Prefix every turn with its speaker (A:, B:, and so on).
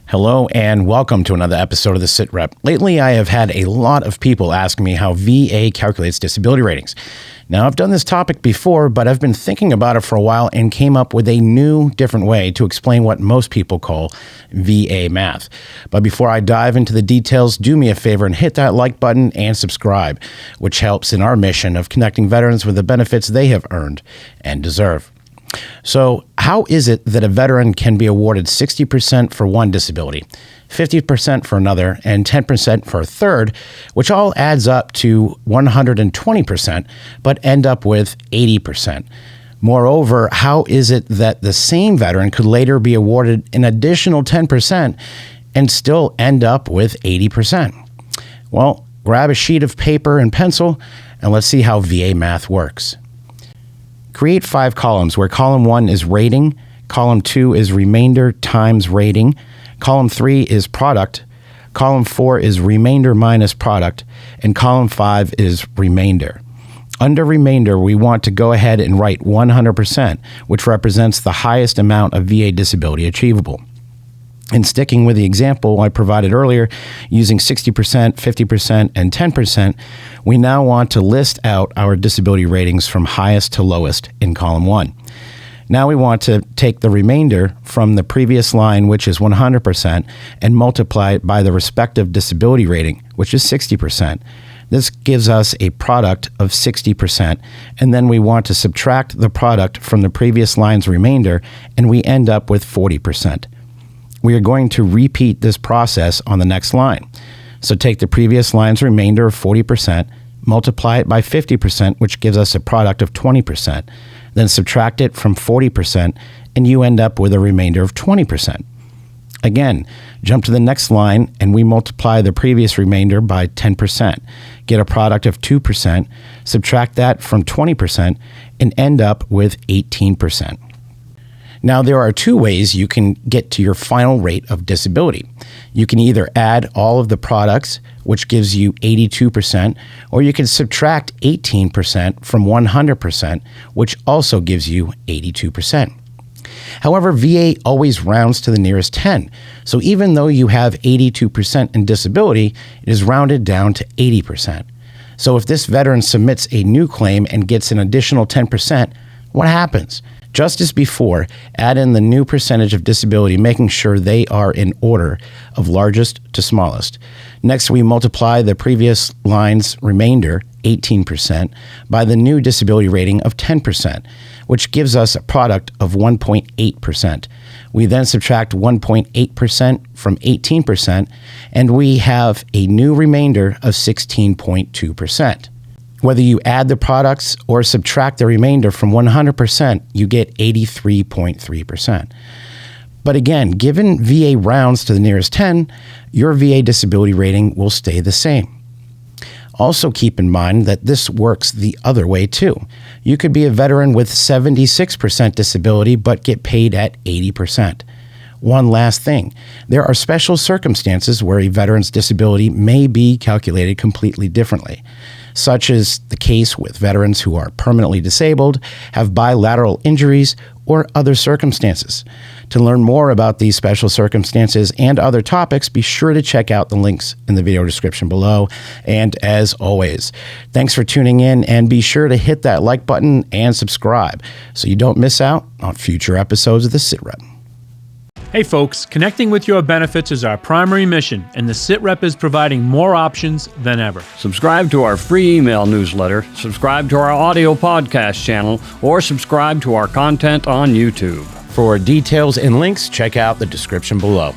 A: Hello and welcome to another episode of the SITREP. Lately, I have had a lot of people ask me how VA calculates disability ratings. Now, I've done this topic before, but I've been thinking about it for a while and came up with a new, different way to explain what most people call VA math. But before I dive into the details, do me a favor and hit that like button and subscribe, which helps in our mission of connecting veterans with the benefits they have earned and deserve. So how is it that a veteran can be awarded 60% for one disability, 50% for another, and 10% for a third, which all adds up to 120%, but end up with 80%? Moreover, how is it that the same veteran could later be awarded an additional 10% and still end up with 80%? Well, grab a sheet of paper and pencil, and let's see how VA math works. Create 5 columns where column 1 is rating, column 2 is remainder times rating, column 3 is product, column 4 is remainder minus product, and column 5 is remainder. Under remainder, we want to go ahead and write 100%, which represents the highest amount of VA disability achievable. And sticking with the example I provided earlier, using 60%, 50%, and 10%, we now want to list out our disability ratings from highest to lowest in column 1. Now we want to take the remainder from the previous line, which is 100%, and multiply it by the respective disability rating, which is 60%. This gives us a product of 60%, and then we want to subtract the product from the previous line's remainder, and we end up with 40%. We are going to repeat this process on the next line. So take the previous line's remainder of 40%, multiply it by 50%, which gives us a product of 20%. Then subtract it from 40%, and you end up with a remainder of 20%. Again, jump to the next line, and we multiply the previous remainder by 10%, get a product of 2%, subtract that from 20%, and end up with 18%. Now, there are 2 ways you can get to your final rate of disability. You can either add all of the products, which gives you 82%, or you can subtract 18% from 100%, which also gives you 82%. However, VA always rounds to the nearest 10. So even though you have 82% in disability, it is rounded down to 80%. So if this veteran submits a new claim and gets an additional 10%, what happens? Just as before, add in the new percentage of disability, making sure they are in order of largest to smallest. Next, we multiply the previous line's remainder, 18%, by the new disability rating of 10%, which gives us a product of 1.8%. We then subtract 1.8% from 18%, and we have a new remainder of 16.2%. Whether you add the products or subtract the remainder from 100%, you get 83.3%. But again, given VA rounds to the nearest 10, your VA disability rating will stay the same. Also keep in mind that this works the other way too. You could be a veteran with 76% disability but get paid at 80%. One last thing, there are special circumstances where a veteran's disability may be calculated completely differently, such as the case with veterans who are permanently disabled, have bilateral injuries, or other circumstances. To learn more about these special circumstances and other topics, be sure to check out the links in the video description below. And as always, thanks for tuning in, and be sure to hit that like button and subscribe so you don't miss out on future episodes of the SITREP.
B: Hey folks, connecting with your benefits is our primary mission, and the SITREP is providing more options than ever.
C: Subscribe to our free email newsletter, subscribe to our audio podcast channel, or subscribe to our content on YouTube.
A: For details and links, check out the description below.